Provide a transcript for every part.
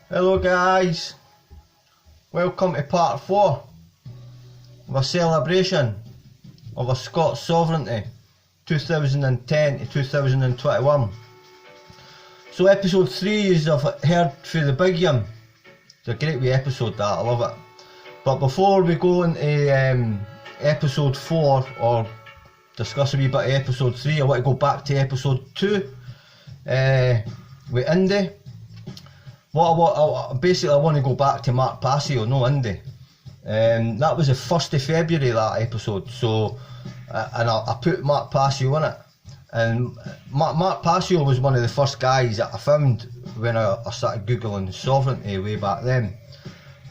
Hello guys, welcome to part 4 of a celebration of a Scots sovereignty 2010 to 2021. So episode 3 is I've heard through the big one. It's a great wee episode that, I love it. But before we go into episode 4 or discuss a wee bit of episode 3, I want to go back to episode 2 with Indy. I want to go back to Mark Passio, no Indy. That was the 1st of February, that episode. So, and I put Mark Passio in it. And Mark Passio was one of the first guys that I found when I started googling sovereignty way back then.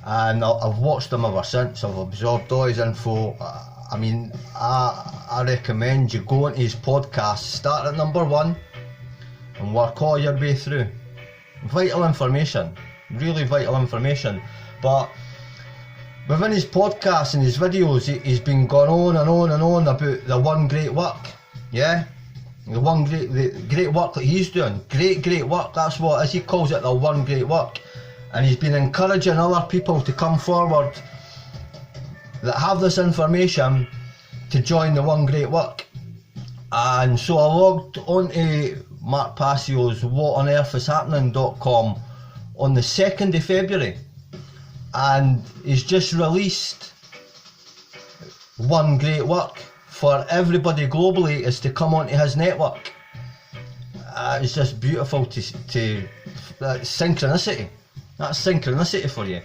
And I've watched him ever since. I've absorbed all his info. I recommend you go into his podcast, start at number 1 and work all your way through. Vital information, really vital information. But within his podcast and his videos, he's been going on and on and on about the one great work. Yeah, the great work that he's doing. Great work, that's what it is. He calls it the one great work. And he's been encouraging other people to come forward that have this information to join the one great work. And so I logged onto Mark Passio's whatonearthishappening.com on the 2nd of February, and he's just released one great work for everybody globally is to come onto his network. It's just beautiful to synchronicity. That's synchronicity for you.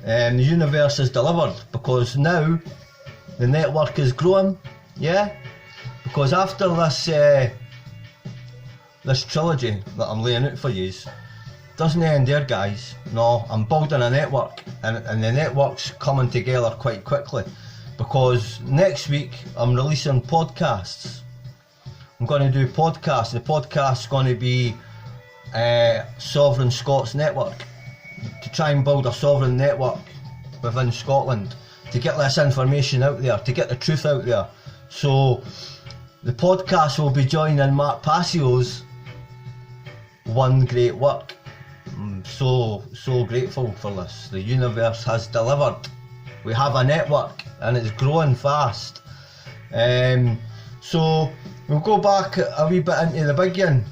The universe is delivered, because now the network is growing. Yeah, because after this trilogy that I'm laying out for yous doesn't end there, guys. No, I'm building a network, and the network's coming together quite quickly, because next week I'm releasing podcasts. I'm going to do podcasts. The podcast's going to be Sovereign Scots Network, to try and build a sovereign network within Scotland, to get this information out there, to get the truth out there. So the podcast will be joining Mark Passio's one great work. I'm so grateful for this. The universe has delivered. We have a network and it's growing fast. So we'll go back a wee bit into the big one.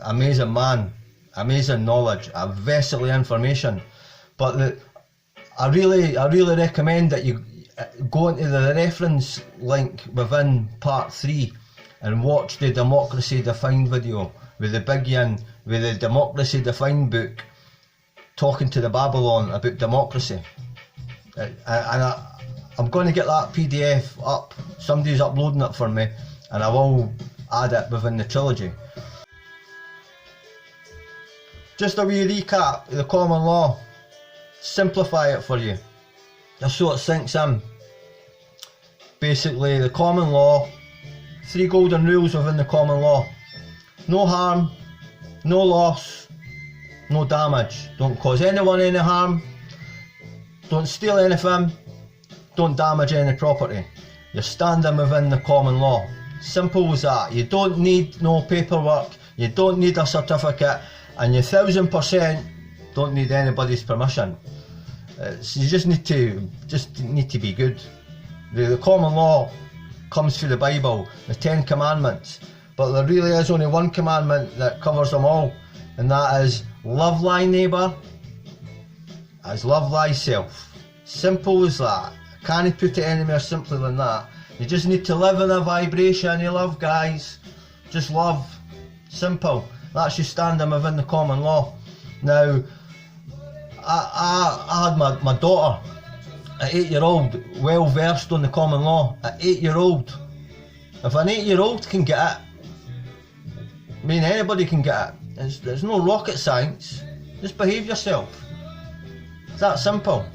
Amazing man, amazing knowledge, a vessel of information. But I really recommend that you go into the reference link within part 3 and watch the Democracy Defined video with the big yin, with the Democracy Defined book, talking to the Babylon about democracy. And I'm going to get that PDF up. Somebody's uploading it for me, and I will add it within the trilogy. Just a wee recap of the common law. Simplify it for you, just so it sinks in. Basically, the common law, 3 golden rules within the common law: no harm, no loss, no damage. Don't cause anyone any harm, don't steal anything, don't damage any property. You're standing within the common law. Simple as that. You don't need no paperwork, you don't need a certificate, and you 1000% don't need anybody's permission. You just need to be good. The common law comes through the Bible, the 10 commandments, but there really is only one commandment that covers them all, and that is love thy neighbour as love thyself. Simple as that. Can't put it any more simpler than that. You just need to live in a vibration of love, guys. Just love. Simple. That's you standing within the common law. Now, I had my daughter, an 8-year-old, well versed on the common law. An 8-year-old. If an 8-year-old can get it, I mean, anybody can get it. There's no rocket science. Just behave yourself. It's that simple.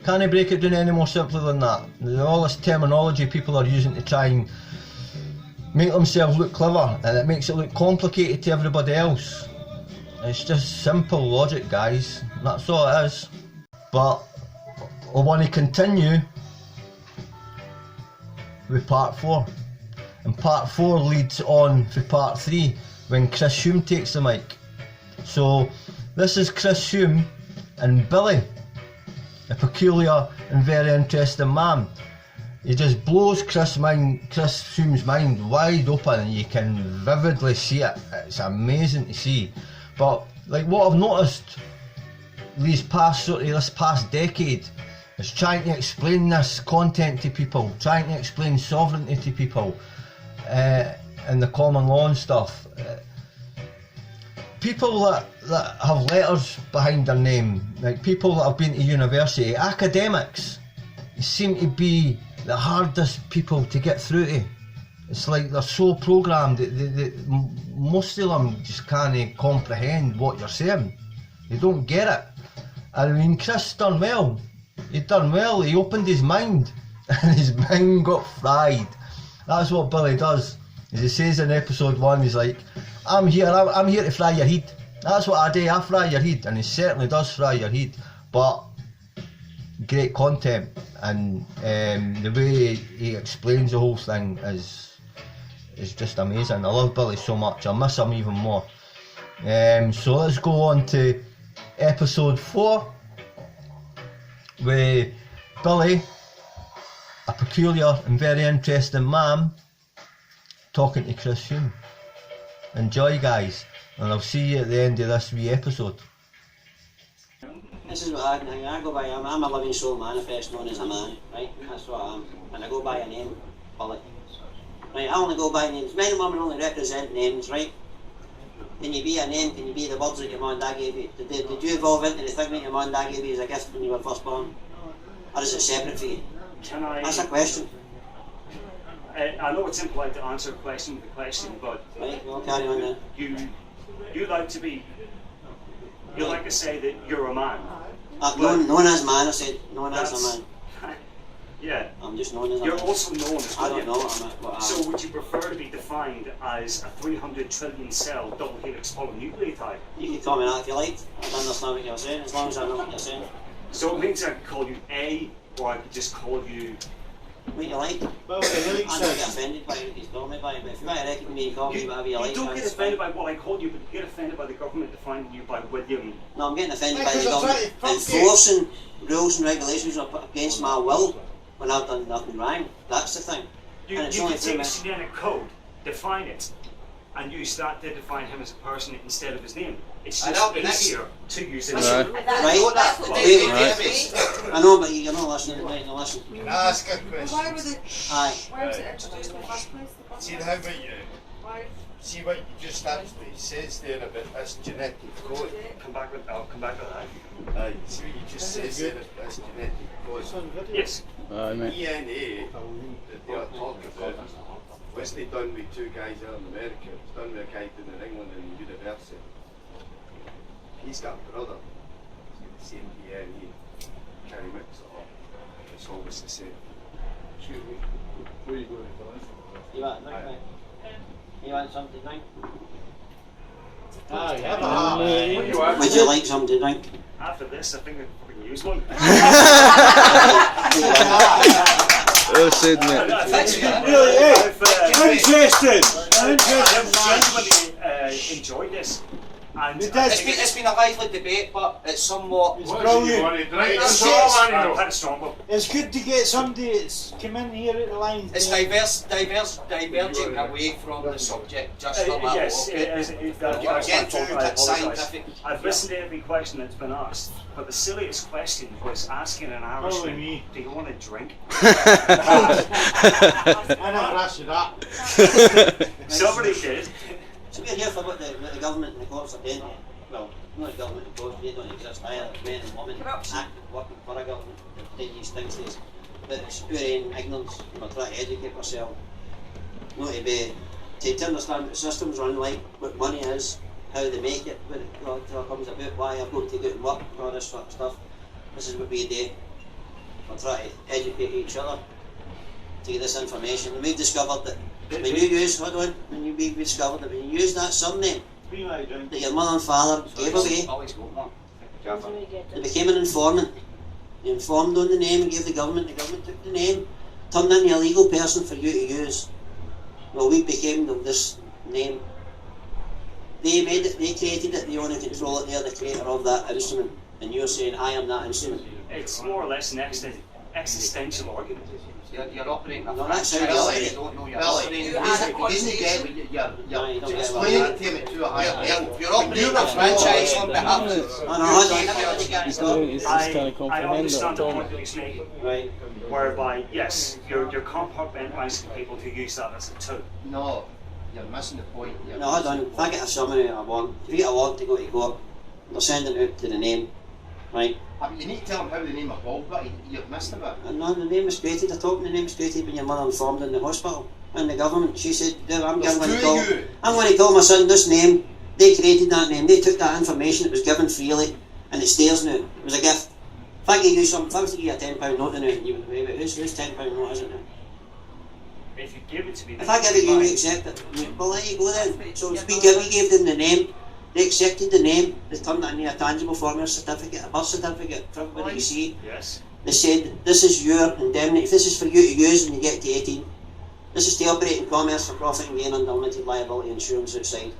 Can't break it down any more simpler than that. All this terminology people are using to try and make themselves look clever, and it makes it look complicated to everybody else. It's just simple logic, guys. That's all it is. But I want to continue with part 4, and part 4 leads on for part 3. when Chris Hume takes the mic. So this is Chris Hume and Billy, a peculiar and very interesting man. He just blows Chris Hume's mind wide open, and you can vividly see it. It's amazing to see. But like what I've noticed this past decade is trying to explain this content to people, trying to explain sovereignty to people, and the common law and stuff. People that have letters behind their name, like people that have been to university, academics, seem to be the hardest people to get through to. It's like they're so programmed that most of them just can't comprehend what you're saying. They don't get it. I mean, Chris done well. He done well. He opened his mind, and his mind got fried. That's what Billy does. As he says in episode 1, he's like, I'm here to fry your head. That's what I do, I fry your head. And he certainly does fry your head. But great content, and the way he explains the whole thing is just amazing. I love Billy so much. I miss him even more. So let's go on to episode 4 with Billy, a peculiar and very interesting man, talking to Chris Hume. Enjoy, guys, and I'll see you at the end of this wee episode. This is what I go by. I'm a living soul manifest known as a man, right? That's what I am. And I go by a name, Billy. Right, I only go by names. Men and women only represent names, right? Can you be a name? Can you be the words that your mum and dad gave you? Did you evolve into the thing that your mum and dad gave you as a gift when you were first born? Or is it separate for you? That's a question. I know it's impolite to answer a question with a question, but right, well, carry on then. You like to be. You like to say that you're a man. Known as man, I said. Known as a man. Yeah. I'm just known as a man. You're also known as I don't know what I'm. So would you prefer to be defined as a 300 trillion cell double helix polynucleotide? You can call me that if you like. I don't understand what you're saying, as long as I know what you're saying. So it means I could call you A, or I could just call you... What you like. Well, I don't get offended by what you call me by, but if you want to reckon me and call me whatever you like... You don't get offended by what I called you, but you get offended by the government defining you by William. No, I'm getting offended by the government enforcing rules and regulations against my will when I've done nothing wrong. That's the thing. You can take a generic code, define it, and use that to define him as a person instead of his name. It's just easier to use it. Right. I know, but you're not listening. Right, no, listen. Can I ask a question? Why was it? Aye. Why was it introduced in the first place? See how about you? Why? See what you just actually says there about this genetic code. I'll come back to that. Aye. See what you just says there about this genetic code. Yes. DNA that they are talking about wasn't done with two guys out in America. It was done with a guy down in England in the university. He's got a brother. He's got the same DNA. Can't mix it up. It's always the same. Excuse me, where are you going for this? You want a drink, mate? You want something to drink? Would you like something to drink? After this, I think we can use one. Oh, Sydney. Interesting. I've genuinely enjoyed this. And it's been a lively debate, but it's somewhat... It's brilliant. It's good to get somebody that's come in here at the line. It's diverging away from the subject just a little. Yes, Getting too scientific. I've listened to every question that's been asked, but the silliest question was asking an Irishman, do you want a drink? I never asked you that. Somebody did. So we're here for what the government and the courts are doing. Well, not the government and the courts, they don't exist either. Men and women acting, working for a government, doing these things. But it's pure ignorance. We're trying to educate ourselves. Not to understand what the systems run like, what money is, how they make it, what it comes about, why I've got to go and work, all this sort of stuff. This is what we do. We're trying to educate each other to get this information. And we've discovered that when you use, we discovered that when you use that surname that your mother and father gave away, they became an informant. They informed on the name and gave the government took the name, turned into a legal person for you to use. Well, we became this name. They made it, they created it, they own and control it, they're the creator of that instrument. And you're saying, I am that instrument. It's more or less an existential argument. You're operating a No, that's how franchise. you You don't know you're Billy, operating. isn't it You're explaining it to me to a higher level? You're operating a franchise on behalf of I understand the point that he's making, Right. whereby, yes, you're compartmentalising people to use that as a tool. No, you're missing the point. No, hold on. If I get a summary I want, if you get a warrant to go to court, they're sending it out to the name, right? You need to tell them how the name evolved, but you've missed a bit. And no, the name was created. I told them the name was created when your mother informed in the hospital. And the government, she said, I'm going to call my son this name. They created that name. They took that information. It was given freely, and it's theirs now. It was a gift. If I gave you something, if I was to give you a £10 note now, and you would wait, whose £10 note is it now? If you give it to me, If I give it you, you accept it. Well, there you go then. So we gave them the name. They accepted the name. They turned it into a tangible form of a certificate, a birth certificate for everybody to see. yes. They said, this is your indemnity. If this is for you to use when you get to 18, this is to operate in commerce for profit and gain under limited liability insurance outside.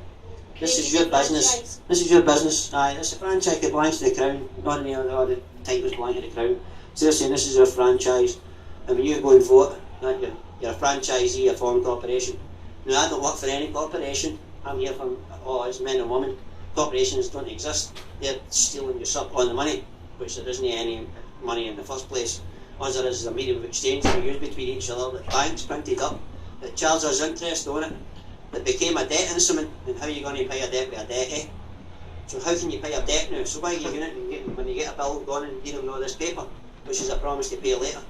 This is your business. This is your business. Aye, it's a franchise that belongs to the Crown. Not any other the titles belong to the Crown. So they're saying this is your franchise. And when you go and vote, you're a franchisee, a foreign corporation. Now, I don't work for any corporation. I'm here for all us men and women. Corporations don't exist. They're stealing your on the money, which there isn't any money in the first place. All there is a medium of exchange we use between each other that banks printed up, that charge us interest on it, that became a debt instrument. And how are you going to pay a debt with a debt, eh? So how can you pay a debt now? So why are you going and when you get a bill going and dealing with all this paper, which is a promise to pay later?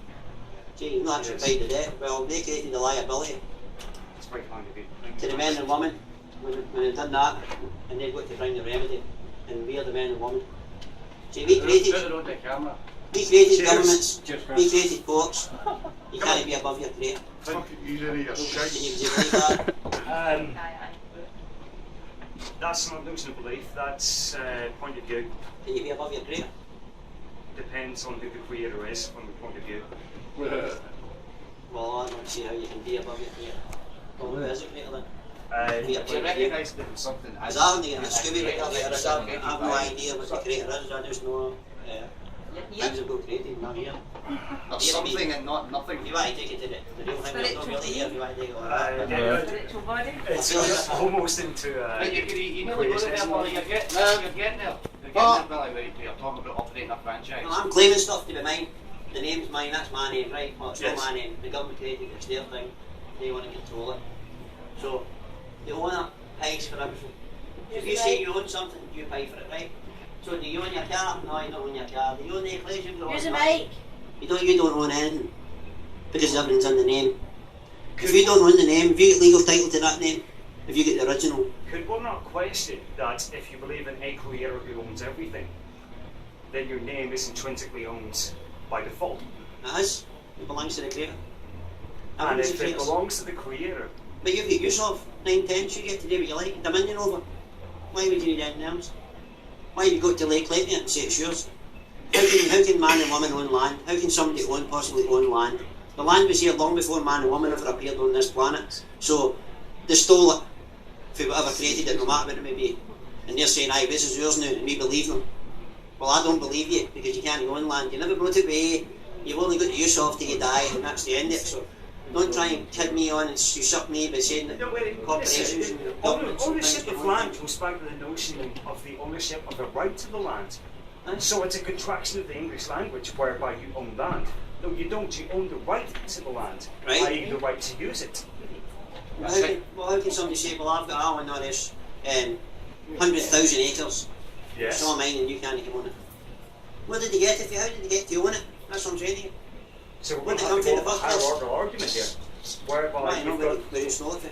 Gee, you've not actually paid the debt. Well, they created the liability It's very kind of you. to the men and women when they've done that, and they've got to bring the remedy, and we are the men and women. See, we created governments, we created courts. You can't be above your creator. Fucking use any of your shite. Can you believe that? That's not losing a belief. That's point of view. Can you be above your creator? Depends on who the creator is from the point of view. Well, I don't see how you can be above your creator. Well, who is the creator then? Do you recognise that there's something? Because I haven't even a Scooby with the creator is. I have no idea what the creator is. I just know things have got created, not here. There's something and not nothing. If you want to take it to the real thing, there's not really here. If you want to take it like that. Spiritual body. It's almost into You nearly got it there, Billy. You're getting there. You're getting there, Billy. You're talking about operating a franchise. Well, I'm claiming stuff to be mine. The name's mine, that's my name, right? Well, it's not my name. The government created it, it's their thing. They want to control it. So, the owner pays for everything. If you say you own something, you pay for it, right? So, do you own your car? No, you don't own your car. Do you own the equation? Use a mic. You don't own anything. Because everything's in the name. If you don't own the name, if you get legal title to that name, if you get the original. Could one not question that if you believe in a creator who owns everything, then your name is intrinsically owned by default? It is. It belongs to the creator. And if it belongs to the creator, but you get use of 9/10, you get to do what you like, dominion over. Why would you need anything else? Why have you got to lay claim to it and say it's yours? How can man and woman own land? How can somebody possibly own land? The land was here long before man and woman ever appeared on this planet. So they stole it for whatever created it, no matter what it may be. And they're saying, aye, this is yours now, and we believe them. Well, I don't believe you, because you can't own land. You never brought it away. You've only got the use of till you die, and that's the end of it. So don't try and kid me on and usurp me by saying that corporations and governments and things ownership of don't land goes back to the notion of the ownership of the right to the land. So it's a contraction of the English language whereby you own land. No, you don't. You own the right to the land, Right. i.e. the right to use it. How can somebody say, well, I've got all in all this 100,000 acres, Yes. it's all mine and you can't own it? Where did they get it? How did they get to own it? That's what I'm saying to you. So Where we're did going it to come go from in the a first place? hierarchical argument here, whereby Why, you've no, got... where you stole it from?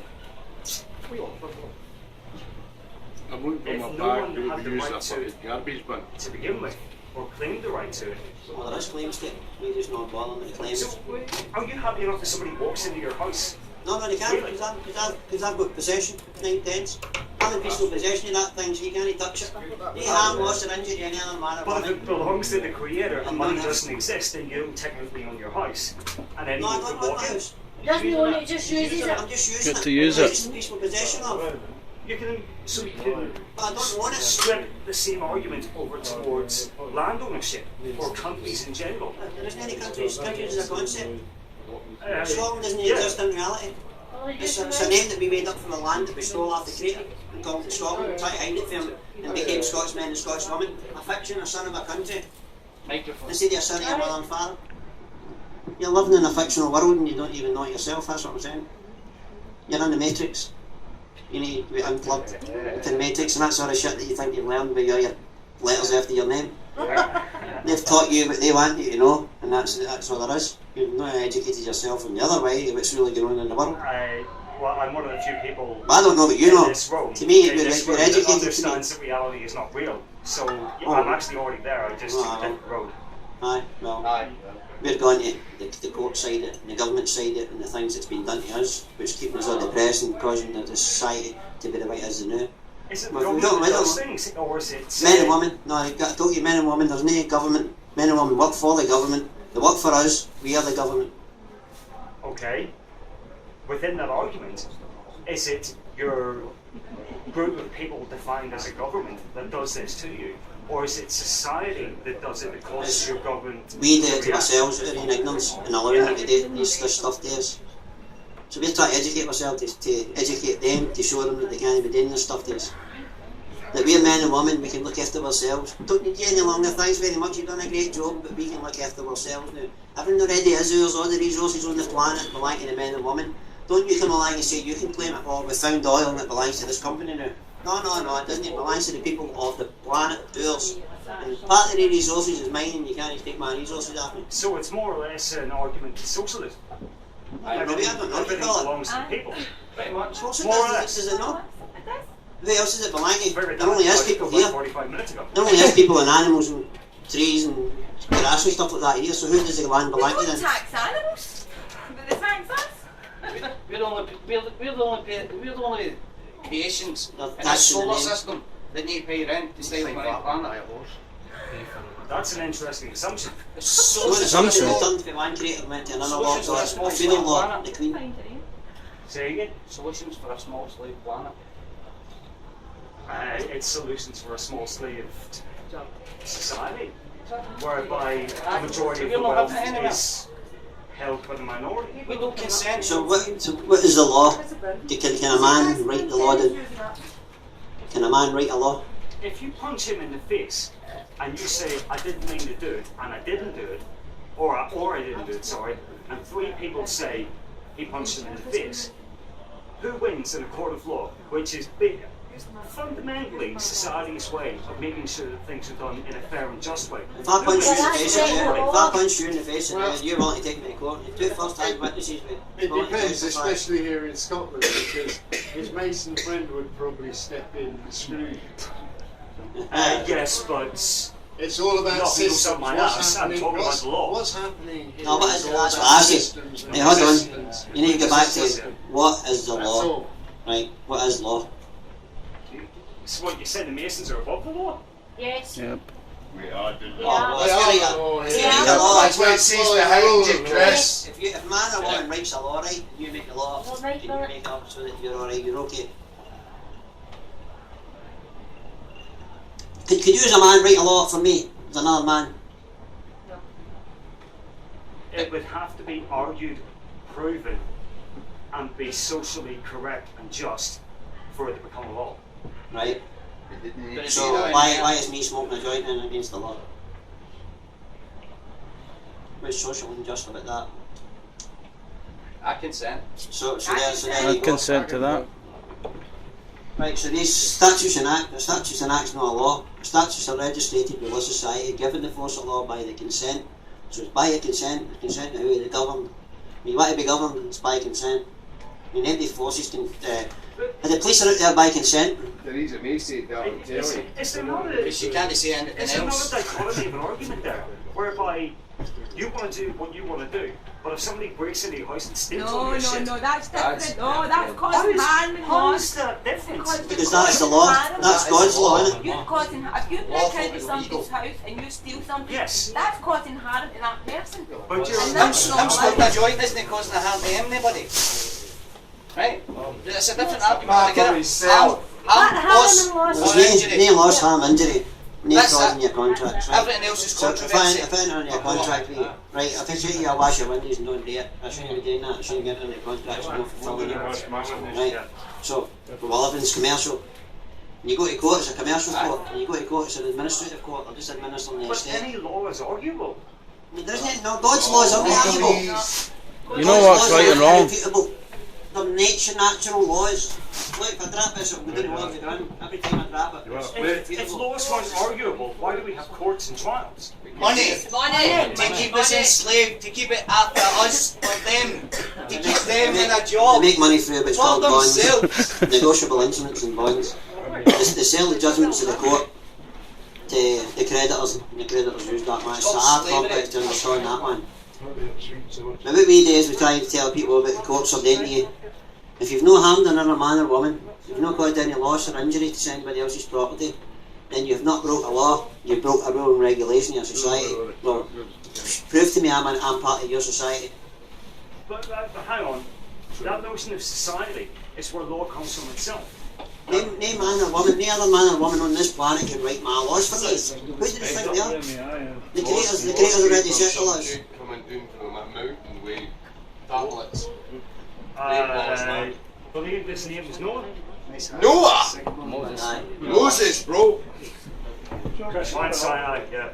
I wouldn't If from no my one back, they had would the use right that to- fucking garbage bin. to begin with, or claimed the right to it. Well, there is claims to it. We just not bother with the claims. So, are you happy enough if somebody walks into your house? No, they can't, Really? because I've got possession, 9/10. I'm in peaceful possession of that thing, so you can't touch it. They harm, loss or injury, any other manner of But if money. it belongs to the creator and And money don't doesn't exist, then you don't technically own your house. And then No, you I'm can not walk in. house. Doesn't own it, just uses it. I'm just using Get it. to use I'm it. just in peaceful possession of. So you can I don't want it. spread the same argument over towards land ownership or countries in general. There isn't any countries as a concept. Uh, Scotland doesn't yeah. exist in reality. It's a name that we made up from the land that we stole off the Creator and called it Scotland and tried to hide it from them and became Scotsmen and Scots women. A fiction, a son of a country. Microphone. Instead of a son of your mother and father. You're living in a fictional world and you don't even know it yourself, that's what I'm saying. You're in the Matrix. You need to be unplugged to the Matrix and that sort of shit that you think you've learned by your letters after your name. They've taught you what they want you to know, and that's all there is. You've not educated yourself in the other way of what's really going on in the world. Well, I'm one of the few people I don't know what you in know. this room, To me, in you're this room educated that to me. understands that reality is not real. So I'm actually already there. I just took a different road. Aye, well, Aye. we're going to the court side it, and the government side it, and the things that's been done to us, which keeping us all depressed and causing the society to be the way it is now. Is it the Well, government we don't- that we does don't- things, or is it Men and women, no, I told you men and women, there's no government. Men and women work for the government, they work for us, we are the government. Okay. Within that argument, is it your group of people defined as a government that does this to you? Or is it society that does it that causes your government We do to it to react? ourselves out of ignorance and allowing them to do this stuff to us. So we're trying to educate ourselves, to educate them, to show them that they can't be doing this stuff to us. That we're men and women, we can look after ourselves. Don't need you any longer, thanks very much, you've done a great job, but we can look after ourselves now. Everything already is ours, all the resources on the planet belong to the men and women. Don't you come along and say you can claim it, oh, we found oil and it belongs to this company now. No, it doesn't, it belongs to the people of the planet, ours. And part of the resources is mine and you can't take my resources off me. So it's more or less an argument to socialism. Maybe I don't know what you Everything call it. belongs to the people. Pretty much. What's it More or does, less. does it not? Who else is it belonging to? Very There only is like people about here. 45 minutes ago. There only is people and animals and trees and grass and stuff like that here, so who does the land We belong to don't then? tax animals, but they tax us. We're the only creations They're in a taxing the solar name. system that need to pay rent to stay on the planet. That's an interesting assumption. It's So the so sun returned from one creator and went to another law, so it's a feudal law, the queen. Say again? solutions for a small slave planet. It's solutions for a small slave society, whereby the majority of the wealth is held by the minority. We don't consent. So what is the law? Can a man write the law down? Can a man write a law? If you punch him in the face and you say, I didn't mean to do it, and I didn't do it, or I didn't do it, sorry, and three people say he punched him in the face, who wins in a court of law, which is fundamentally society's way of making sure that things are done in a fair and just way? If I punch you in the face, Well, if I punch you in the face and you're willing to take me to court, you two first-hand witnesses It willing to depends, testify. especially here in Scotland, because his Mason friend would probably step in and screw you. Yes, but It's all about No, people systems. suck my What's ass. I'm happening? talking about the law. What's happening? Here No, but is that's all what about I asked systems you. and Hey, hold on. systems. You need to go back to what is the That's law? all. Right, what is law? so what you said the Masons are above the law? Yes. Yep. We are the Yeah. law. It's gotta get- Oh, it's yeah. gotta get a law. That's why it says behind you, Chris. If a man or woman writes a law right, you make the law up, Well, right, you well- make it up so that you're alright, you're okay. Could you as a man write a law up for me, as another man? It would have to be argued, proven, and be socially correct and just for it to become a law. Right? But So why is me smoking a joint in against the law? What's social and just about that? I consent. So there you I'd go. consent to that. Right, so these statutes and acts, the statutes and acts not a law. The statutes are legislated with law society, given the force of law by the consent. So it's by a consent, the consent of who they govern. When you want to be governed, it's by consent. I mean, empty forces can. The police are out there by consent. Theresa May said that on telly. Is there not Because you can't say anything is there not else. a dichotomy of an argument there, whereby you want to do what you want to do, but if somebody breaks into your house and steals all No, your no, shit, no, that's different. That's No, that's different. causing harm and how loss. is that different? Because that's the law. That's God's law, isn't it? You're causing harm. If you break Lawful into and somebody's legal. house and you steal something, Yes. that's causing harm to that person. But you're And I'm that's not smoking a allowed. joint isn't causing a harm to anybody. Right? It's a different argument. Apart I get from it. himself. No loss, harm, injury. No That's clause it. in your contracts, right? Everything else is So if controversy. I enter in your contract with you, right, if I say to you I wash your windows and don't do it, I shouldn't be doing that, I shouldn't get into the contracts and not fulfilling it. Right? So, we live in commercial. And you go to court, it's a commercial court, and you go to court, it's an administrative court, or just administering the But estate. any law is arguable. There isn't, no, God's laws are arguable. You know what's right and wrong. They're natural laws. Look, if I drop this, I'm going to go off the ground. Every time I drop it, If laws weren't arguable, why do we have courts and trials? Money. To keep us enslaved, to keep it after us, for them, to keep them in a They job. make money through what's For called bonds, themselves. negotiable instruments and bonds. They sell the judgments of the court to the creditors, and the creditors use that one. It's a hard complex to understand that one. Now what we do is we try to tell people about the courts are doing to you. If you've no harmed another man or woman, you've not caused any loss or injury to anybody else's property, then you've not broke a law, you've broke a rule and regulation in your society. Well, prove to me I'm part of your society. But hang on, that notion of society is where law comes from itself. No man or woman, no other man or woman on this planet can write my laws for me. Who do they think they are? The creators already set the laws. Coming down from a mountain with tablets. I believe this name was Noah. Noah! Aye. Moses, bro! Mount Sinai, yeah.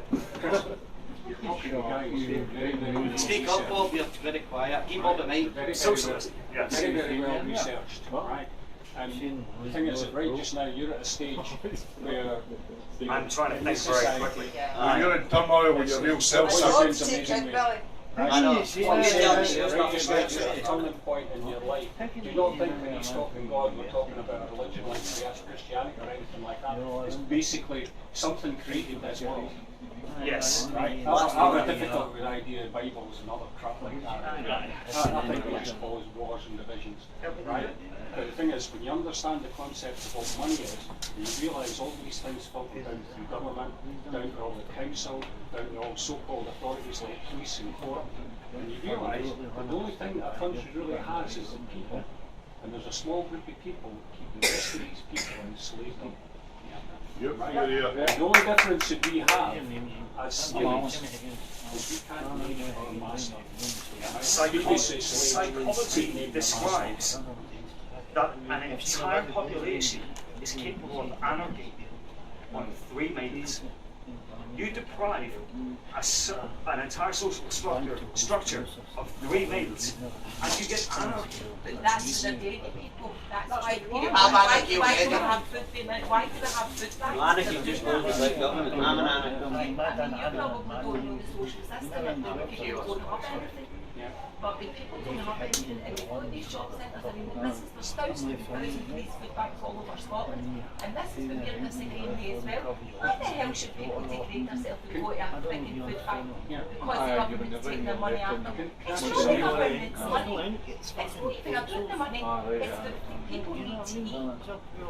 Speak up, Bob, you're very quiet. Keep Bob at mic. Socialist, yes. Very, very well researched, right? And the thing is that right just now you're at a stage where I'm trying to think very quickly. You're in turmoil with your real self. sounds amazingly. I know. Right just now at a turning point in your life. Do not think when he's talking God, we're talking about a religion like Christianity or anything like that. It's basically something created this world. Yes. Right? I'm difficult with the idea of Bibles and other crap like that. I think we just cause wars and divisions. Right? But the thing is, when you understand the concept of what money is, you realise all these things filter down through government, down to all the council, down to all so-called authorities like police and court, and you realise that the only thing that a country really has is the people, and there's a small group of people that keep the rest of these people enslaved them. Right? The only difference that we have as slaves is we can't name our master. Psychology describes that an entire population is capable of anarchy on 3 maidens. You deprive an entire social structure of 3 maidens, and you get anarchy. But that's the dirty people. That's why people. I'm anarchy Why do they already. have food? Why do they have food bags? Anarchy just goes without government. I'm an anarchist. I mean, you probably don't know the social system and the people don't have anything. But the people don't have anything and they go to these shop centres. I mean, there's thousands of these food banks all over Scotland, and this is what we're disagreeing with as well. Why the hell should people degrade themselves and go to a freaking food bank because the government's taking their money out of them? It's not the government's money. It's not even about the money. It's that people need to eat.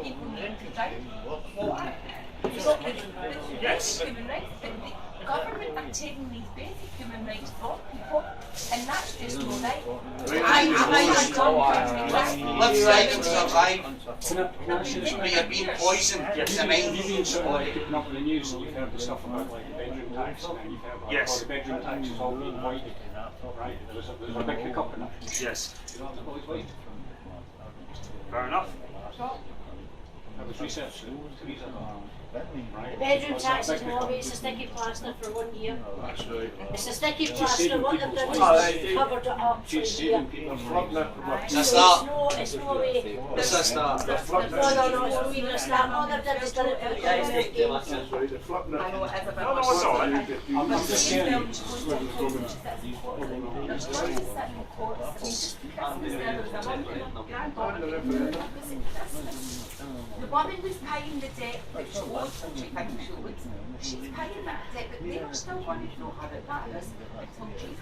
People need to drink water. Yes. Human rights, but the government are taking these basic human rights from people, and that's just no right. Live right and survive. But you're being poisoned in the mind. You've been sort of like picking up the news and you've heard the stuff about like the bedroom tax and you've heard about Yes. how the bedroom tax is all being whited. Right? There's a big hiccup in that. Yes. You know, it's always white. Fair enough. That was researched 3 years ago. Right? Bedroom tax is lobby, it's a sticky plaster for 1 year. That's right. It's a sticky Just plaster, saving what they've people's done lives. is covered it up for a Just year. saving people's lives. That's So that. it's no way. It's a start. No, it's not even a start. All they've done is done it for the Guys, take too much. I know it is a bit No, no, much. it's all right. I'm just saying. The woman who's paying the debt that she owes, she thinks she owes, she's paying that debt, but they are still wanting to know how that is until she's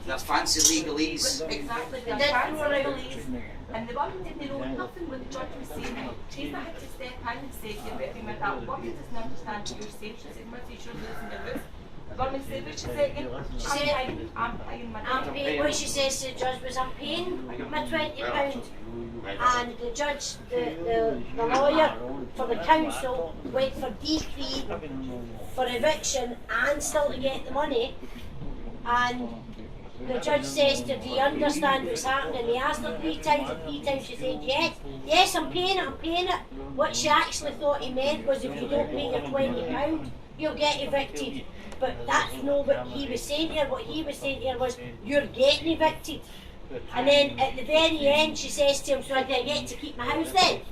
They're fancy legalese. Exactly, They they're did fancy go around. legalese. And the woman didn't know nothing when the judge was saying it. Teresa had to step in and say, you better remember that woman doesn't understand what you're saying. She said, Missy, you're losing the roof. Mum said, what she said again? She said, I'm paying my I'm paying, what she says to the judge was, I'm paying my £20. And the judge, the lawyer for the council went for decree for eviction and still to get the money. And the judge says to her, do you understand what's happening? He asked her 3 times, and 3 times she said yes. Yes, I'm paying it. What she actually thought he meant was if you don't pay your £20, you'll get evicted. But that's not what he was saying here. What he was saying here was, you're getting evicted. And then at the very end she says to him, so do I get to keep my house then?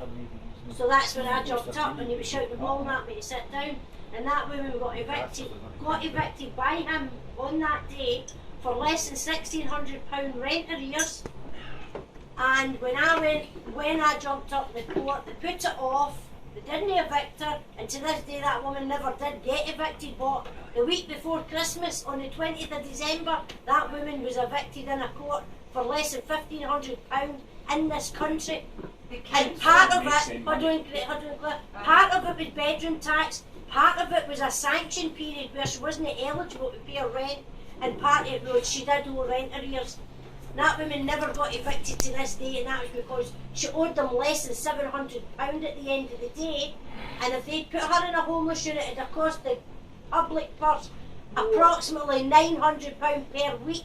So that's when I jumped up and he was shouting bawling at me to sit down. And that woman got evicted by him on that day for less than £1,600 rent arrears. And when I jumped up in the court, they put it off, they didn't evict her, and to this day that woman never did get evicted. But the week before Christmas, on the 20th of December, that woman was evicted in a court for less than £1,500 in this country. And part of it, part of it was bedroom tax, part of it was a sanction period where she wasn't eligible to pay her rent, and part of it was she did owe rent arrears. That woman never got evicted to this day, and that was because she owed them less than £700 at the end of the day. And if they'd put her in a homeless unit, it'd have cost the public purse approximately £900 per week.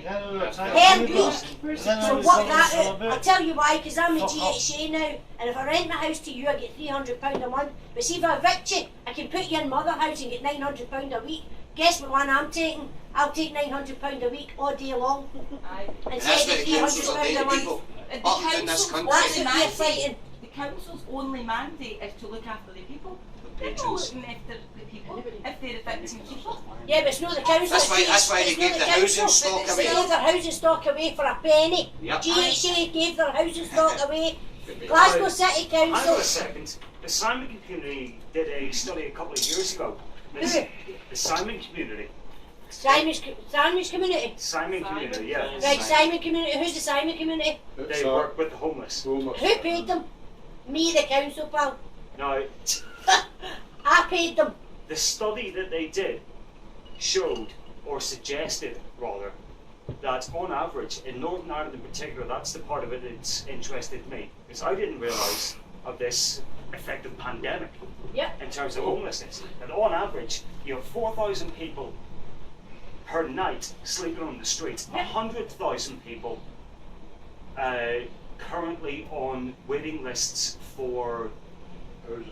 Per week. So what that out, I'll tell you why, because I'm a GHA now, and if I rent my house to you I get £300 a month, but see if I evict you, I can put you in my other house and get £900 a week. Guess what one I'm taking? I'll take £900 a week all day long. And that's what the councils are doing to people up in this country. That's what you're fighting. The council's only mandate is to look after the people. They're not looking after the people if they're evicting people. Yeah, but it's not the council. That's why they gave the housing stock away. They gave their housing stock away for a penny. Yep. GHA gave their housing stock away. Glasgow City Council. Hang on a second. The Simon community did a study a couple of years ago. The Simon community. Simon's community. Simon community, yeah. Right, Simon community. Who's the Simon community? They work with the homeless. Who paid them? Me, the council, pal. Now, I paid them. the study that they did showed, or suggested rather, that on average, in Northern Ireland in particular, that's the part of it that's interested me, because I didn't realise of this effective pandemic in terms of homelessness. And on average, you have 4,000 people per night sleeping on the streets, 100,000 people currently on waiting lists for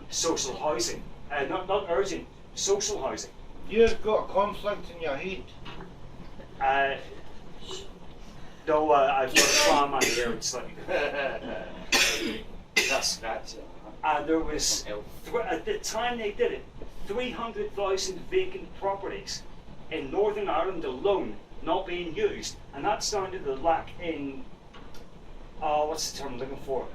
social housing. Not urgent, social housing. You've got conflict in your head. No, I've got a plan my ear, it's like... That's And there was, at the time they did it, 300,000 vacant properties in Northern Ireland alone not being used. And that's down to the lack in, what's the term I'm looking for?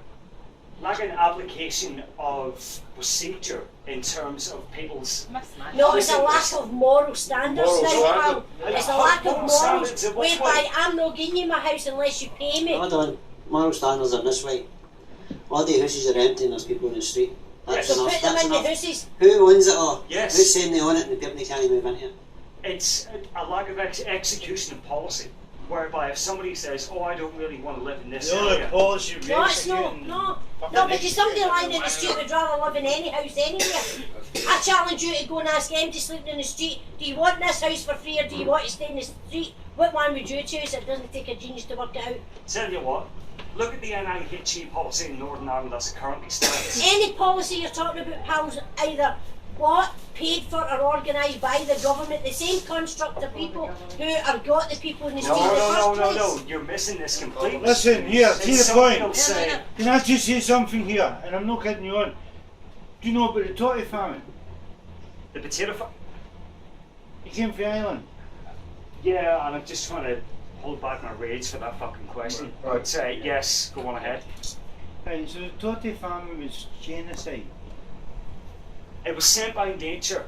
Lack in application of procedure in terms of people's... No, it's a lack of moral standards now, pal. It's a lack of morals, whereby I'm not giving you my house unless you pay me. Hold on, moral standards are this way. All the houses are empty and there's people in the street. That's So enough. put them That's in the enough. houses. Who owns it all? Yes. Who's saying they own it and the people can't move into it? It's a lack of execution of policy, whereby if somebody says, oh, I don't really want to live in this area... policy No, it's not. No, because somebody lying in the street would rather live in any house anywhere. I challenge you to go and ask them to sleep in the street. Do you want this house for free or do you want to stay in the street? What one would you choose? It doesn't take a genius to work it out. Tell you what, look at the NIHE policy in Northern Ireland as it currently stands. Any policy you're talking about, pals, either paid for or organised by the government, the same construct of people who have got the people in the street in the first place. No, you're missing this completely. Listen, here, see the point. Say, Can I just say something here? And I'm not kidding you on. Do you know about the totty famine? the potato farm. You came from Ireland? Yeah, and I'm just trying to hold back my rage for that fucking question. But yes, go on ahead. Right, so the totty famine was genocide. It was sent by nature.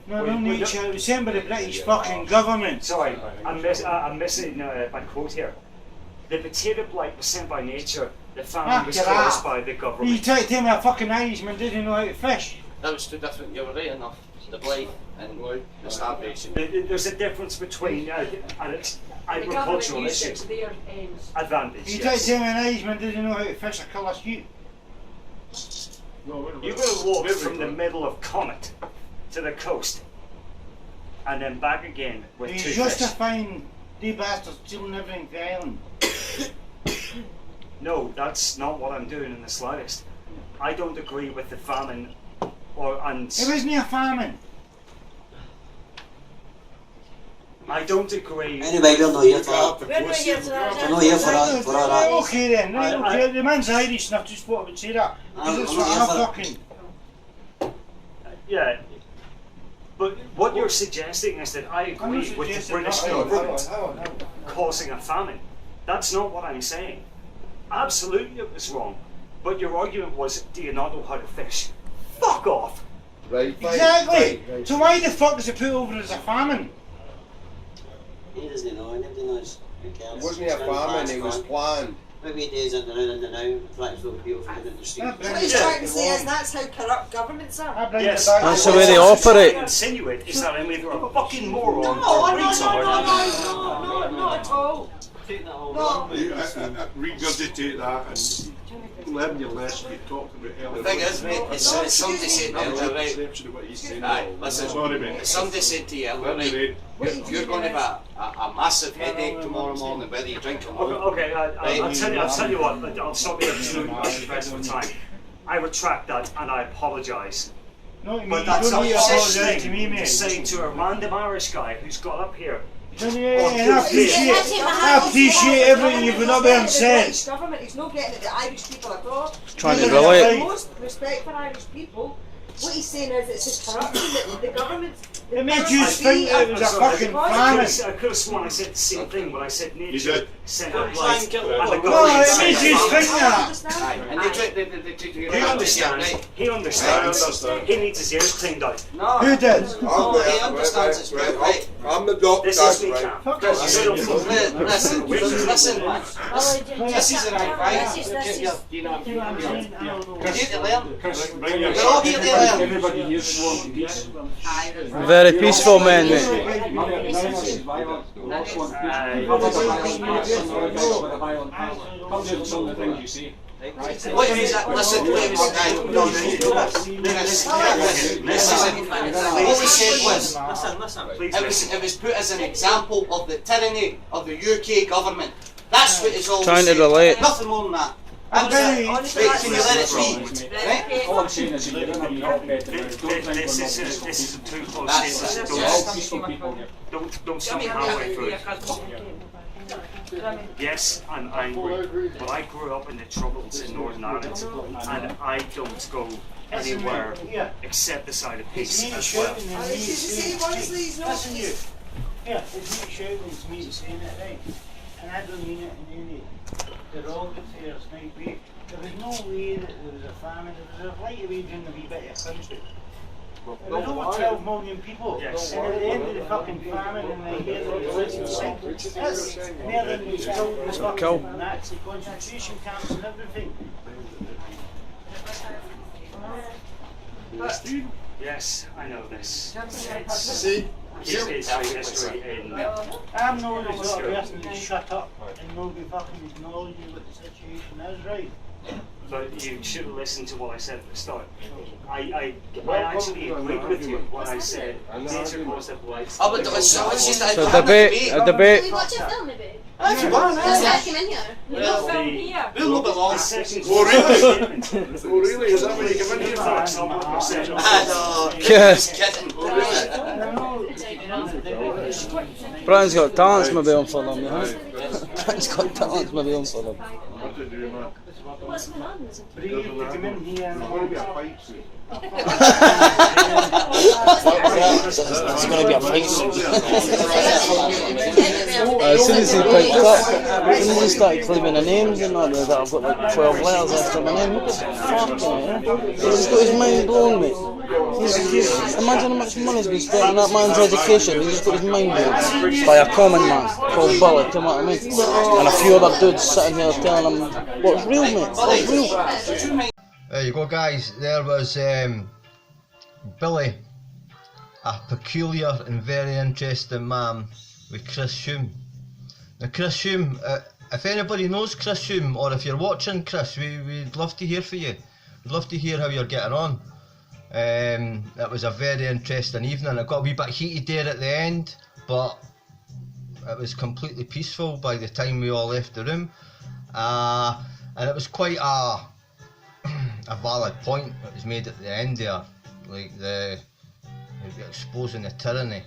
No, nature. It was sent by the British fucking government. Sorry, I'm missing my quote here. The potato blight was sent by nature. The famine was caused by the government. You try to tell me a fucking Irishman didn't know how to fish? That was too different. You were right enough. The blight and the starvation. There's a difference between agricultural issues. Advantage. You don't tell me an Irishman doesn't know how to fish a colour skewt. You're going to walk from the middle of Comet to the coast and then back again with He's two just fish. to find the bastards stealing everything from the island. No, that's not what I'm doing in the slightest. I don't agree with the famine and It wasn't a famine. I don't agree. Anyway, we're not here for that. We're not here for that. We're not here for that. For all that. Okay then, right, okay. The man's Irish and I just thought I would say that. Because it's I'm what not I'm here for fucking... Yeah, but what you're suggesting is that I I'm not agree with the suggesting British that. government Hang on. causing a famine. That's not what I'm saying. Absolutely it was wrong. But your argument was, do you not know how to fish? Fuck off! Right, fine, Exactly! fine. So why the fuck is it put over as a famine? He doesn't know, nobody knows. Who cares? It wasn't a famine, it was planned. Maybe he days in the now, trying to people from the street. That What brings he's it trying to say along. is that's how corrupt governments are. That brings Yes, it back that's to the way they what operate. I insinuate is that I'm either a fucking moron No, or no, a no, retard. no, not at all. No. You regurgitate that and learn your lesson you talked about earlier. The thing is, mate, it's somebody said earlier, right? Exception of what he's saying. Aye, listen. Sorry, mate. Somebody said to you earlier, right? You're going to have a massive headache tomorrow morning, whether you drink or not. Okay, I'll tell you what, I'll stop being absolute about the rest of the time. I retract that and I apologise. No, you But mean, that's you not don't need to what I'm apologise to me, saying. mate. Saying to a random Irish guy who's got up here, I appreciate everything you've not been said. The government is not getting at the Irish people at all. Trying to He has relate. the most respect for Irish people. What he's saying is it's a corruption that the government. It made you think it was a fucking famine. I could have sworn I said the same thing, but I said nature did. sent out Try and light, get and the along. No, government it sent made you out think light. that. Aye, and He understands. He understands. He needs his ears cleaned out. No, Who did? no, he understands it's right, right. I'm the doctor. This is me, right. Cam. Fuck Because you said I'm Listen, man. This is the right right. This is You know, You know what I'm saying? I don't know. you're here to learn. Chris, bring your We're all here to learn. Everybody here's more peace. Very peaceful man, mate. None of us is violent. We all want peace. Other than violent acts and other guys with a violent act. Come to some of the things you say. What if he's listen, what if he's right, no, what we said was, it was put as an example of the tyranny of the UK government. That's what it's all Trying to said. relate. Nothing more than that. That was it. Right, can you let it be? Right? All I'm saying is you live in your hotbed and don't think we're not This peaceful is people. too close. That's Don't- it. We're all peaceful people here. Don't stop me halfway through it. Yes, I'm angry, but I grew up in the Troubles in Northern Ireland, and I don't go anywhere except the side of It's peace me as well. shouting and me saying, listen you. Yeah, it's me shouting, it's me saying it, right? And I don't mean it in any derogatory or snide way. There was no way that there was a famine, there was a right away in the wee bit of country. There was over 12 million people, Yes. and at the end of the fucking famine and the year that was less than 6, that's more than we killed in the Cool. fucking Nazi concentration camps and everything. Yes, I know this. See? It's history in. I'm not the sort of person to shut up and not be fucking acknowledging what the situation is, right? But you should have listened to what I said at the start. I actually agreed with you when I said nature caused the blight. Oh, but it's just So a debate. We watch a film about it. If you want, Let's come in here. Well, Film here. we'll not be long. Oh, really? Is that when you come in here? I know. Yes. Just kidding. Britain's got talents maybe on for them, you know? Britain's got talents maybe on for them. What to do, man? What's going on? But you have to come in here and There's going to be a fight soon. It's going to be a fight soon. As soon as he piped up, as soon as he started claiming the names and all that, I've got like 12 letters after my name. Look at the fucking hell. He's got his mind blown, mate. Imagine how much money's been spent on that man's education. He's just got his mind blown by a common man called Billy, do you know what I mean? And a few other dudes sitting here telling him what's real, mate. What's real? There you go, guys. There was Billy, a peculiar and very interesting man with Chris Hume. Now Chris Hume, if anybody knows Chris Hume, or if you're watching Chris, we'd love to hear from you. We'd love to hear how you're getting on. It was a very interesting evening. It got a wee bit heated there at the end, but it was completely peaceful by the time we all left the room. And it was quite a valid point that was made at the end there, like the exposing the tyranny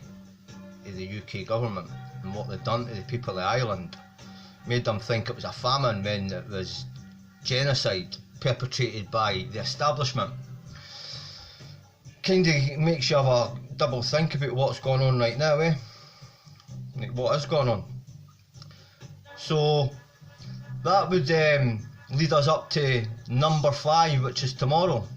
of the UK government and what they'd done to the people of Ireland. Made them think it was a famine when it was genocide perpetrated by the establishment. Kind of makes you have a double think about what's going on right now, eh? Like what is going on. So that would lead us up to number 5, which is tomorrow.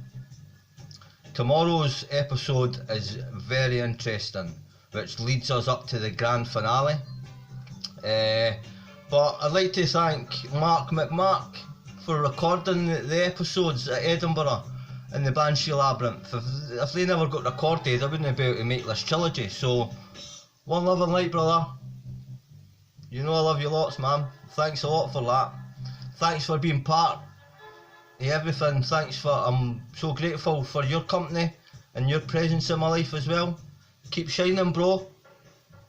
Tomorrow's episode is very interesting, which leads us up to the grand finale. But I'd like to thank Mark McMark for recording the episodes at Edinburgh in the Banshee Labyrinth. If they never got recorded, I wouldn't be able to make this trilogy. So, one love and light, brother. You know I love you lots, man. Thanks a lot for that. Thanks for being part of everything. I'm so grateful for your company and your presence in my life as well. Keep shining, bro,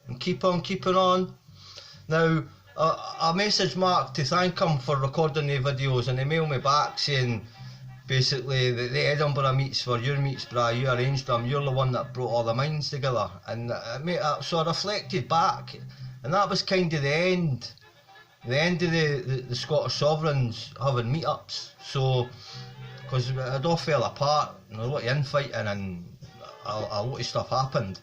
and keep on keeping on. Now, I messaged Mark to thank him for recording the videos, and he mailed me back saying basically that the Edinburgh meets were your meets, brah, you arranged them, you're the one that brought all the minds together. And so I reflected back, and that was kind of the end of the Scottish Sovereigns having meetups. So, because it all fell apart, and a lot of infighting and a lot of stuff happened.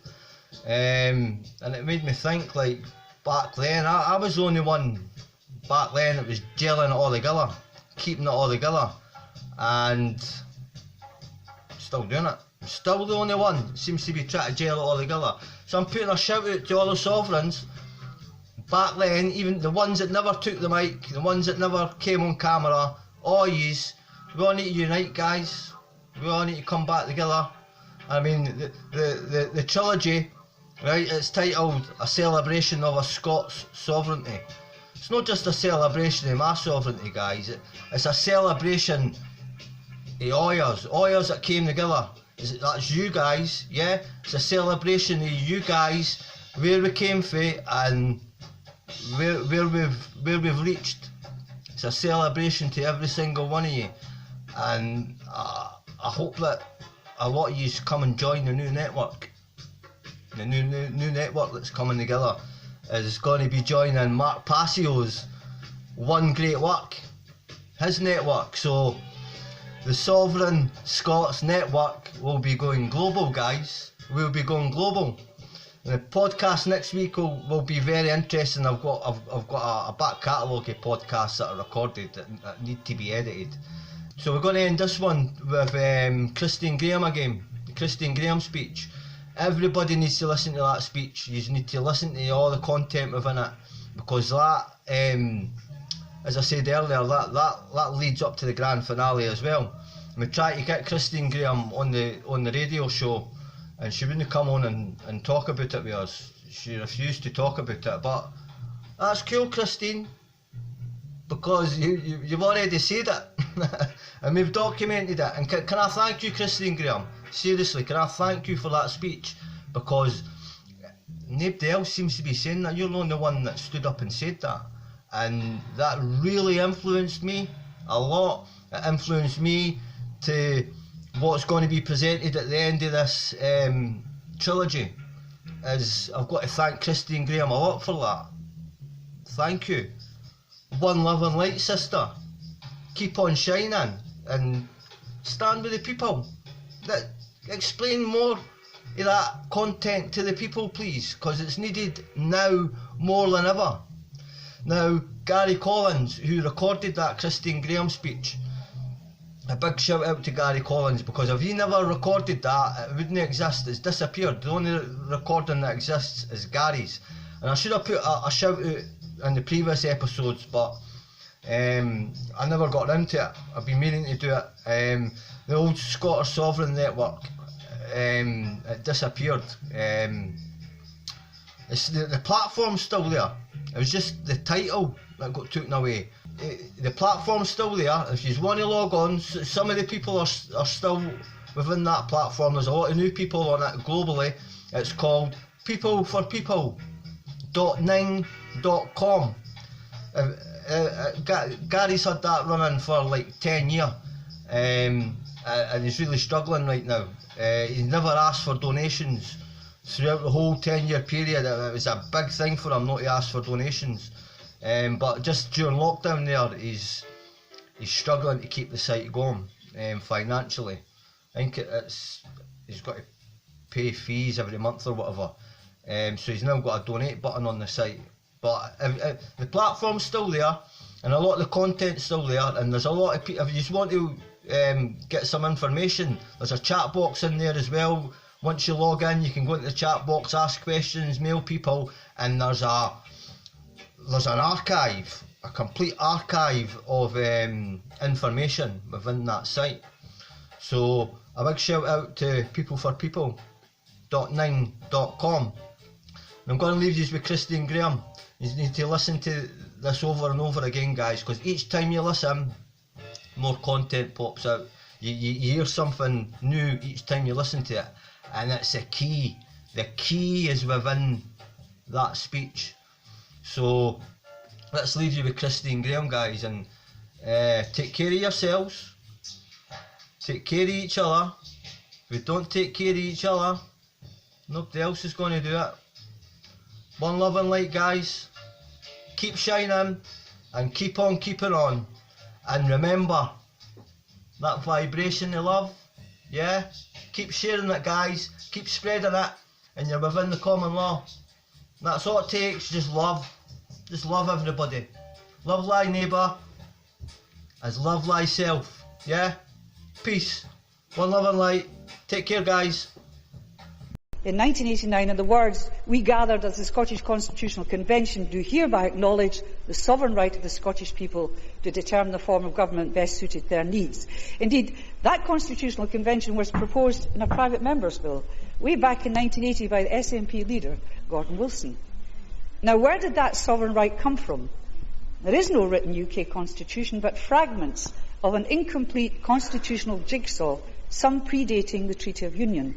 And it made me think, like, back then, I was the only one back then that was gelling it all together, keeping it all together, and still doing it. Still the only one that seems to be trying to gel it all together. So I'm putting a shout out to all the sovereigns back then, even the ones that never took the mic, the ones that never came on camera, all yous, we all need to unite, guys. We all need to come back together. I mean, the trilogy, right, it's titled A Celebration of a Scots Sovereignty. It's not just a celebration of my sovereignty, guys. It's a celebration of all yours that came together. That's you guys, yeah? It's a celebration of you guys, where we came from and where we've reached. It's a celebration to every single one of you. And I hope that a lot of you come and join the new network. The new network that's coming together is going to be joining Mark Passio's One Great Work, his network. So the Sovereign Scots Network will be going global, guys. We'll be going global. And the podcast next week will be very interesting. I've got a back catalogue of podcasts that are recorded that need to be edited. So we're going to end this one with Christine Graham again, the Christine Graham speech. Everybody needs to listen to that speech. You need to listen to all the content within it, because that, as I said earlier, that leads up to the grand finale as well. We tried to get Christine Graham on the radio show, and she wouldn't come on and talk about it with us. She refused to talk about it, but that's cool, Christine, because you've already said it, and we've documented it. And can I thank you, Christine Graham? Seriously, can I thank you for that speech? Because nobody else seems to be saying that. You're the only one that stood up and said that, and that really influenced me a lot. It influenced me to what's going to be presented at the end of this trilogy. I've got to thank Christine Graham a lot for that. Thank you. One love and light, sister. Keep on shining and stand with the people. Explain more of that content to the people, please, because it's needed now more than ever. Now, Gary Collins, who recorded that Christine Graham speech, a big shout out to Gary Collins, because if he never recorded that, it wouldn't exist. It's disappeared. The only recording that exists is Gary's. And I should have put a shout out in the previous episodes, but I never got into it. I've been meaning to do it. The old Scottish Sovereign Network it disappeared. The platform's still there. It was just the title that got taken away. The platform's still there. If you want to log on, some of the people are still within that platform. There's a lot of new people on it globally. It's called peopleforpeople.ning.com. Gary's had that running for like 10 years, and he's really struggling right now. He's never asked for donations throughout the whole 10-year period. It was a big thing for him not to ask for donations, but just during lockdown there, he's struggling to keep the site going financially. I think he's got to pay fees every month or whatever, so he's now got a donate button on the site. But the platform's still there, and a lot of the content's still there, and there's a lot of people. If you just want to get some information, there's a chat box in there as well. Once you log in, you can go into the chat box, ask questions, mail people, and there's an archive, a complete archive of information within that site. So a big shout out to peopleforpeople.ning.com. I'm going to leave you with Christine Graham. You need to listen to this over and over again, guys, because each time you listen, more content pops out. You hear something new each time you listen to it, and it's a key. The key is within that speech. So let's leave you with Christine Graham, guys, and take care of yourselves, take care of each other. If we don't take care of each other, nobody else is going to do it. One love and light, guys. Keep shining and keep on keeping on. And remember that vibration of love, yeah? Keep sharing it, guys. Keep spreading it, and you're within the common law. That's all it takes, just love. Just love everybody. Love thy neighbour as love thyself, yeah? Peace. One love and light. Take care, guys. In 1989, in the words we gathered as the Scottish Constitutional Convention do hereby acknowledge the sovereign right of the Scottish people to determine the form of government best suited to their needs. Indeed, that Constitutional Convention was proposed in a private member's bill way back in 1980 by the SNP leader, Gordon Wilson. Now, where did that sovereign right come from? There is no written UK constitution, but fragments of an incomplete constitutional jigsaw, some predating the Treaty of Union.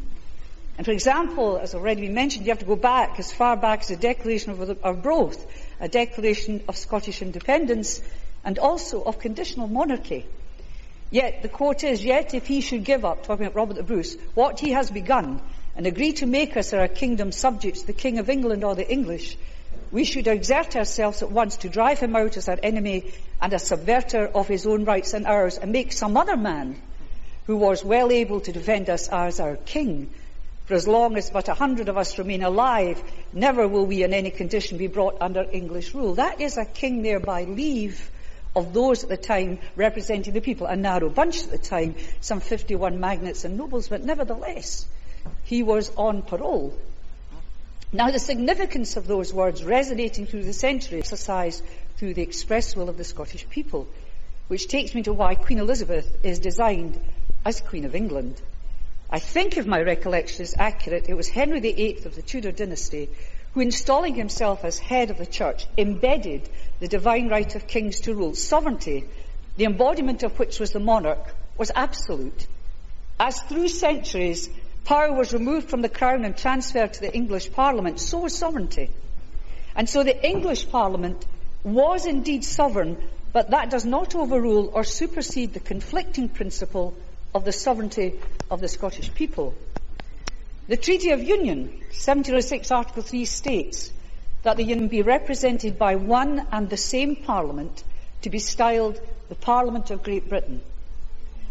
And for example, as already been mentioned, you have to go back as far back as the Declaration of Broth, a declaration of Scottish independence and also of conditional monarchy. Yet the quote is, yet if he should give up, talking about Robert the Bruce, what he has begun and agree to make us our kingdom subjects, the King of England or the English, we should exert ourselves at once to drive him out as our enemy and a subverter of his own rights and ours, and make some other man who was well able to defend us as our king. For as long as but 100 of us remain alive, never will we in any condition be brought under English rule. That is a king there by leave of those at the time representing the people, a narrow bunch at the time, some 51 magnates and nobles, but nevertheless, he was on parole. Now, the significance of those words resonating through the centuries, exercised through the express will of the Scottish people, which takes me to why Queen Elizabeth is designed as Queen of England. I think, if my recollection is accurate, it was Henry VIII of the Tudor dynasty who, installing himself as head of the Church, embedded the divine right of kings to rule. Sovereignty, the embodiment of which was the monarch, was absolute. As through centuries power was removed from the Crown and transferred to the English Parliament, so was sovereignty. And so the English Parliament was indeed sovereign, but that does not overrule or supersede the conflicting principle of the sovereignty of the Scottish people. The Treaty of Union, 1706 Article 3, states that the Union be represented by one and the same Parliament, to be styled the Parliament of Great Britain.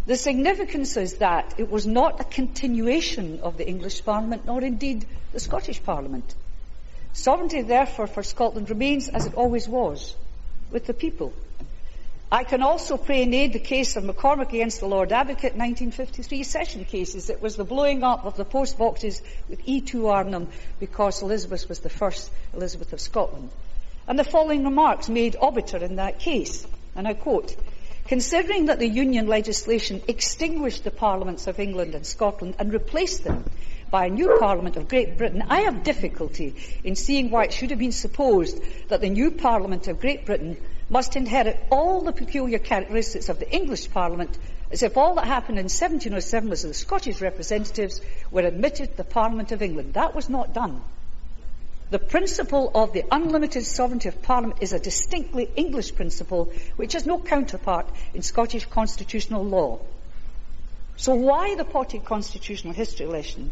The significance is that it was not a continuation of the English Parliament, nor indeed the Scottish Parliament. Sovereignty, therefore, for Scotland remains as it always was, with the people. I can also pray and aid the case of McCormick against the Lord Advocate, 1953 session cases. It was the blowing up of the post boxes with E2 Arnhem because Elizabeth was the first Elizabeth of Scotland. And the following remarks made obiter in that case, and I quote, Considering that the Union legislation extinguished the Parliaments of England and Scotland and replaced them by a new Parliament of Great Britain, I have difficulty in seeing why it should have been supposed that the new Parliament of Great Britain must inherit all the peculiar characteristics of the English Parliament, as if all that happened in 1707 was that the Scottish representatives were admitted to the Parliament of England. That was not done. The principle of the unlimited sovereignty of Parliament is a distinctly English principle which has no counterpart in Scottish constitutional law. So why the potted constitutional history lesson?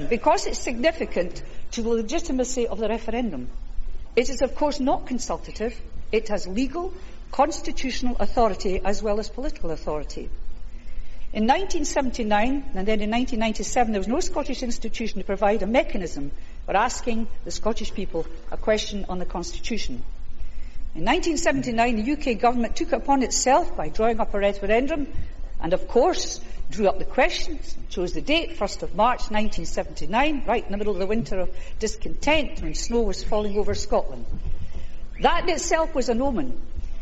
Because it's significant to the legitimacy of the referendum. It is, of course, not consultative. It has legal, constitutional authority as well as political authority. In 1979 and then in 1997, there was no Scottish institution to provide a mechanism for asking the Scottish people a question on the Constitution. In 1979, the UK government took it upon itself by drawing up a referendum and, of course, drew up the questions, chose the date, 1st of March 1979, right in the middle of the winter of discontent when snow was falling over Scotland. That in itself was an omen.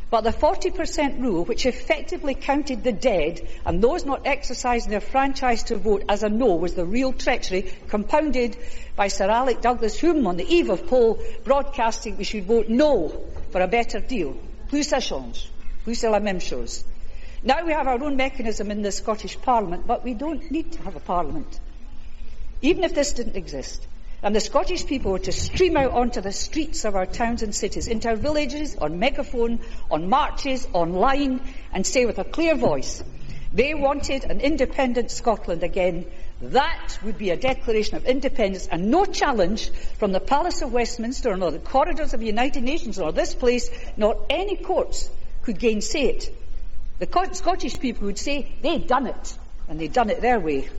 But the 40% rule, which effectively counted the dead and those not exercising their franchise to vote as a no, was the real treachery, compounded by Sir Alec Douglas, whom, on the eve of poll broadcasting, we should vote no for a better deal. Plus ça change. Plus c'est la même chose. Now we have our own mechanism in the Scottish Parliament, but we don't need to have a Parliament. Even if this didn't exist, and the Scottish people were to stream out onto the streets of our towns and cities, into our villages, on megaphone, on marches, online, and say with a clear voice, they wanted an independent Scotland again, that would be a declaration of independence and no challenge from the Palace of Westminster, nor the corridors of the United Nations, nor this place, nor any courts could gainsay it. The Scottish people would say they'd done it, and they'd done it their way.